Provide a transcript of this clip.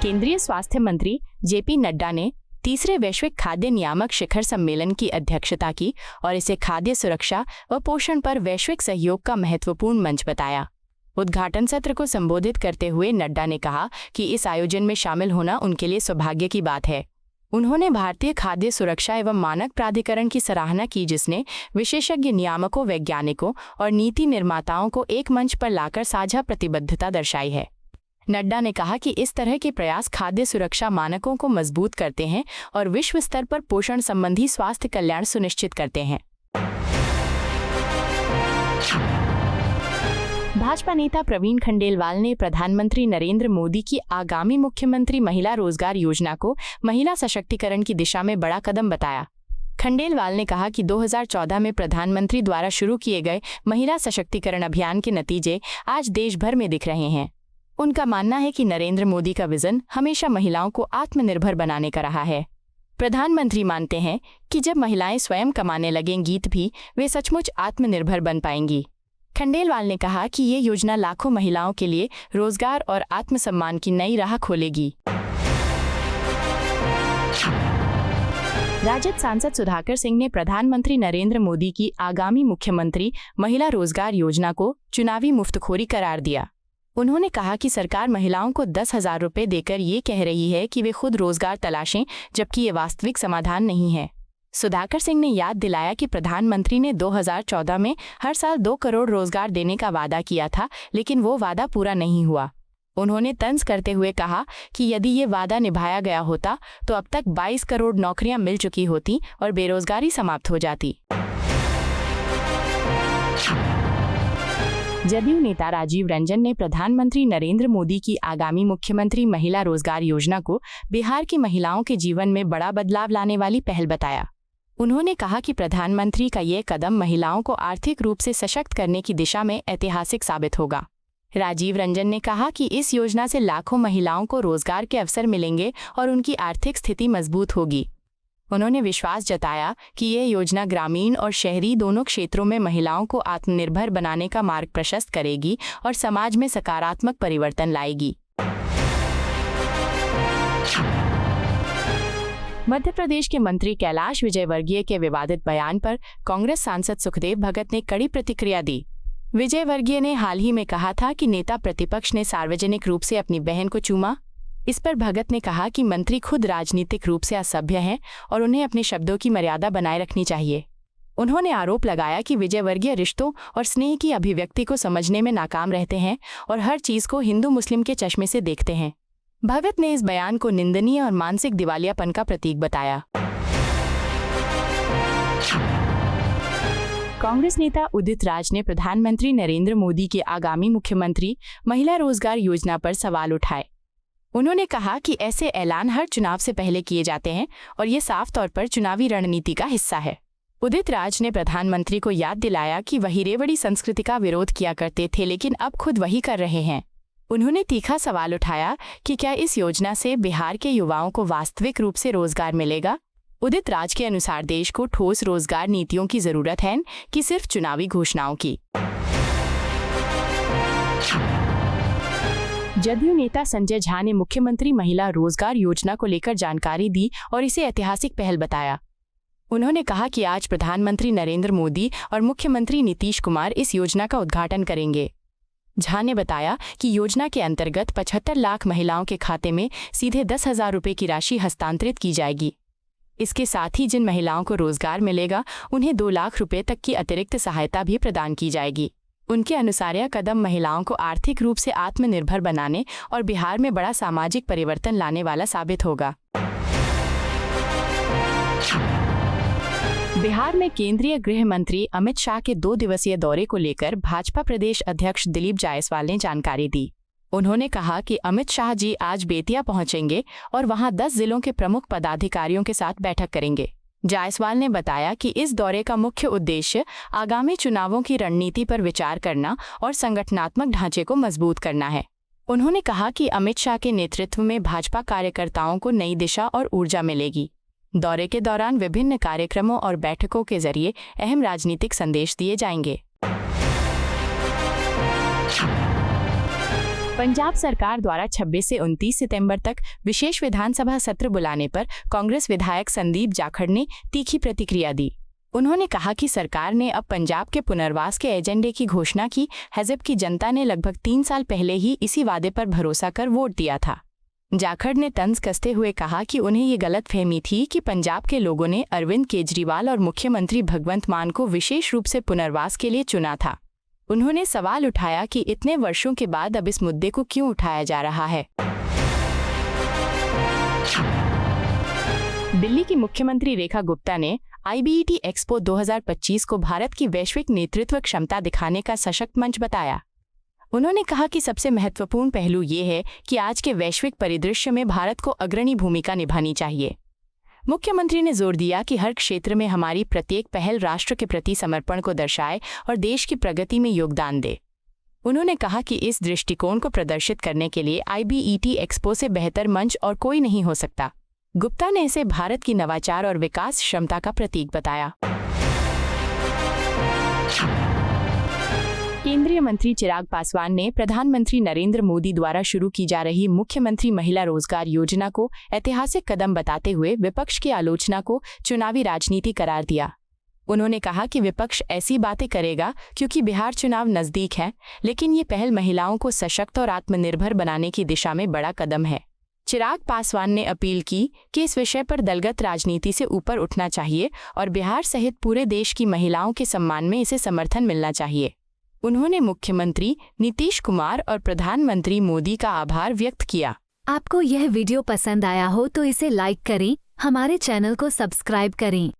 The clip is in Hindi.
केंद्रीय स्वास्थ्य मंत्री जेपी नड्डा ने तीसरे वैश्विक खाद्य नियामक शिखर सम्मेलन की अध्यक्षता की और इसे खाद्य सुरक्षा व पोषण पर वैश्विक सहयोग का महत्वपूर्ण मंच बताया। उद्घाटन सत्र को संबोधित करते हुए नड्डा ने कहा कि इस आयोजन में शामिल होना उनके लिए सौभाग्य की बात है। उन्होंने भारतीय खाद्य सुरक्षा एवं मानक प्राधिकरण की सराहना की, जिसने विशेषज्ञ नियामकों, वैज्ञानिकों और नीति निर्माताओं को एक मंच पर लाकर साझा प्रतिबद्धता दर्शाई है। नड्डा ने कहा कि इस तरह के प्रयास खाद्य सुरक्षा मानकों को मजबूत करते हैं और विश्व स्तर पर पोषण संबंधी स्वास्थ्य कल्याण सुनिश्चित करते हैं। भाजपा नेता प्रवीण खंडेलवाल ने प्रधानमंत्री नरेंद्र मोदी की आगामी मुख्यमंत्री महिला रोजगार योजना को महिला सशक्तिकरण की दिशा में बड़ा कदम बताया। खंडेलवाल ने कहा कि 2014 में प्रधानमंत्री द्वारा शुरू किए गए महिला सशक्तिकरण अभियान के नतीजे आज देश भर में दिख रहे हैं। उनका मानना है कि नरेंद्र मोदी का विजन हमेशा महिलाओं को आत्मनिर्भर बनाने का रहा है। प्रधानमंत्री मानते हैं कि जब महिलाएं स्वयं कमाने लगेंगी भी वे सचमुच आत्मनिर्भर बन पाएंगी। खंडेलवाल ने कहा कि ये योजना लाखों महिलाओं के लिए रोजगार और आत्मसम्मान की नई राह खोलेगी। राजद सांसद सुधाकर सिंह ने प्रधानमंत्री नरेंद्र मोदी की आगामी मुख्यमंत्री महिला रोजगार योजना को चुनावी मुफ्तखोरी करार दिया। उन्होंने कहा कि सरकार महिलाओं को 10,000 रुपये देकर ये कह रही है कि वे खुद रोजगार तलाशें, जबकि ये वास्तविक समाधान नहीं है। सुधाकर सिंह ने याद दिलाया कि प्रधानमंत्री ने 2014 में हर साल 2 करोड़ रोजगार देने का वादा किया था, लेकिन वो वादा पूरा नहीं हुआ। उन्होंने तंज करते हुए कहा कि यदि ये वादा निभाया गया होता तो अब तक 22 करोड़ नौकरियां मिल चुकी होती और बेरोजगारी समाप्त हो जाती। जदयू नेता राजीव रंजन ने प्रधानमंत्री नरेंद्र मोदी की आगामी मुख्यमंत्री महिला रोजगार योजना को बिहार की महिलाओं के जीवन में बड़ा बदलाव लाने वाली पहल बताया। उन्होंने कहा कि प्रधानमंत्री का ये कदम महिलाओं को आर्थिक रूप से सशक्त करने की दिशा में ऐतिहासिक साबित होगा। राजीव रंजन ने कहा कि इस योजना से लाखों महिलाओं को रोजगार के अवसर मिलेंगे और उनकी आर्थिक स्थिति मजबूत होगी। उन्होंने विश्वास जताया कि यह योजना ग्रामीण और शहरी दोनों क्षेत्रों में महिलाओं को आत्मनिर्भर बनाने का मार्ग प्रशस्त करेगी और समाज में सकारात्मक परिवर्तन लाएगी। मध्य प्रदेश के मंत्री कैलाश विजयवर्गीय के विवादित बयान पर कांग्रेस सांसद सुखदेव भगत ने कड़ी प्रतिक्रिया दी। विजयवर्गीय ने हाल ही में कहा था कि नेता प्रतिपक्ष ने सार्वजनिक रूप से अपनी बहन को चूमा। इस पर भगत ने कहा कि मंत्री खुद राजनीतिक रूप से असभ्य हैं और उन्हें अपने शब्दों की मर्यादा बनाए रखनी चाहिए। उन्होंने आरोप लगाया कि विजयवर्गीय रिश्तों और स्नेह की अभिव्यक्ति को समझने में नाकाम रहते हैं और हर चीज को हिंदू मुस्लिम के चश्मे से देखते हैं। भगत ने इस बयान को निंदनीय और मानसिक दिवालियापन का प्रतीक बताया। कांग्रेस नेता उदित राज ने प्रधानमंत्री नरेंद्र मोदी की आगामी मुख्यमंत्री महिला रोजगार योजना पर सवाल उठाए। उन्होंने कहा कि ऐसे ऐलान हर चुनाव से पहले किए जाते हैं और ये साफ तौर पर चुनावी रणनीति का हिस्सा है। उदित राज ने प्रधानमंत्री को याद दिलाया कि वही रेवड़ी संस्कृति का विरोध किया करते थे, लेकिन अब खुद वही कर रहे हैं। उन्होंने तीखा सवाल उठाया कि क्या इस योजना से बिहार के युवाओं को वास्तविक रूप से रोजगार मिलेगा। उदित राज के अनुसार देश को ठोस रोजगार नीतियों की जरूरत है कि सिर्फ चुनावी घोषणाओं की। जदयू नेता संजय झा ने मुख्यमंत्री महिला रोजगार योजना को लेकर जानकारी दी और इसे ऐतिहासिक पहल बताया। उन्होंने कहा कि आज प्रधानमंत्री नरेंद्र मोदी और मुख्यमंत्री नीतीश कुमार इस योजना का उद्घाटन करेंगे। झा ने बताया कि योजना के अंतर्गत 75 लाख महिलाओं के खाते में सीधे 10,000 रुपये की राशि हस्तांतरित की जाएगी। इसके साथ ही जिन महिलाओं को रोजगार मिलेगा उन्हें 2 लाख रुपये तक की अतिरिक्त सहायता भी प्रदान की जाएगी। उनके अनुसार यह कदम महिलाओं को आर्थिक रूप से आत्मनिर्भर बनाने और बिहार में बड़ा सामाजिक परिवर्तन लाने वाला साबित होगा। बिहार में केंद्रीय गृह मंत्री अमित शाह के 2 दिवसीय दौरे को लेकर भाजपा प्रदेश अध्यक्ष दिलीप जायसवाल ने जानकारी दी। उन्होंने कहा कि अमित शाह जी आज बेतिया पहुंचेंगे और वहां 10 जिलों के प्रमुख पदाधिकारियों के साथ बैठक करेंगे। जायसवाल ने बताया कि इस दौरे का मुख्य उद्देश्य आगामी चुनावों की रणनीति पर विचार करना और संगठनात्मक ढांचे को मजबूत करना है। उन्होंने कहा कि अमित शाह के नेतृत्व में भाजपा कार्यकर्ताओं को नई दिशा और ऊर्जा मिलेगी। दौरे के दौरान विभिन्न कार्यक्रमों और बैठकों के जरिए अहम राजनीतिक संदेश दिए जाएंगे। पंजाब सरकार द्वारा 26 से 29 सितंबर तक विशेष विधानसभा सत्र बुलाने पर कांग्रेस विधायक संदीप जाखड़ ने तीखी प्रतिक्रिया दी। उन्होंने कहा कि सरकार ने अब पंजाब के पुनर्वास के एजेंडे की घोषणा की। हज़ब की जनता ने लगभग 3 साल पहले ही इसी वादे पर भरोसा कर वोट दिया था। जाखड़ ने तंज कसते हुए कहा कि उन्हें ये गलतफहमी थी कि पंजाब के लोगों ने अरविंद केजरीवाल और मुख्यमंत्री भगवंत मान को विशेष रूप से पुनर्वास के लिए चुना था। उन्होंने सवाल उठाया कि इतने वर्षों के बाद अब इस मुद्दे को क्यों उठाया जा रहा है। दिल्ली की मुख्यमंत्री रेखा गुप्ता ने IBET एक्सपो 2025 को भारत की वैश्विक नेतृत्व क्षमता दिखाने का सशक्त मंच बताया। उन्होंने कहा कि सबसे महत्वपूर्ण पहलू ये है कि आज के वैश्विक परिदृश्य में भारत को अग्रणी भूमिका निभानी चाहिए। मुख्यमंत्री ने जोर दिया कि हर क्षेत्र में हमारी प्रत्येक पहल राष्ट्र के प्रति समर्पण को दर्शाए और देश की प्रगति में योगदान दे। उन्होंने कहा कि इस दृष्टिकोण को प्रदर्शित करने के लिए IBET एक्सपो से बेहतर मंच और कोई नहीं हो सकता। गुप्ता ने इसे भारत की नवाचार और विकास क्षमता का प्रतीक बताया। केंद्रीय मंत्री चिराग पासवान ने प्रधानमंत्री नरेंद्र मोदी द्वारा शुरू की जा रही मुख्यमंत्री महिला रोजगार योजना को ऐतिहासिक कदम बताते हुए विपक्ष की आलोचना को चुनावी राजनीति करार दिया। उन्होंने कहा कि विपक्ष ऐसी बातें करेगा क्योंकि बिहार चुनाव नजदीक है, लेकिन ये पहल महिलाओं को सशक्त और आत्मनिर्भर बनाने की दिशा में बड़ा कदम है। चिराग पासवान ने अपील की कि इस विषय पर दलगत राजनीति से ऊपर उठना चाहिए और बिहार सहित पूरे देश की महिलाओं के सम्मान में इसे समर्थन मिलना चाहिए। उन्होंने मुख्यमंत्री नीतीश कुमार और प्रधानमंत्री मोदी का आभार व्यक्त किया। आपको यह वीडियो पसंद आया हो तो इसे लाइक करें, हमारे चैनल को सब्सक्राइब करें।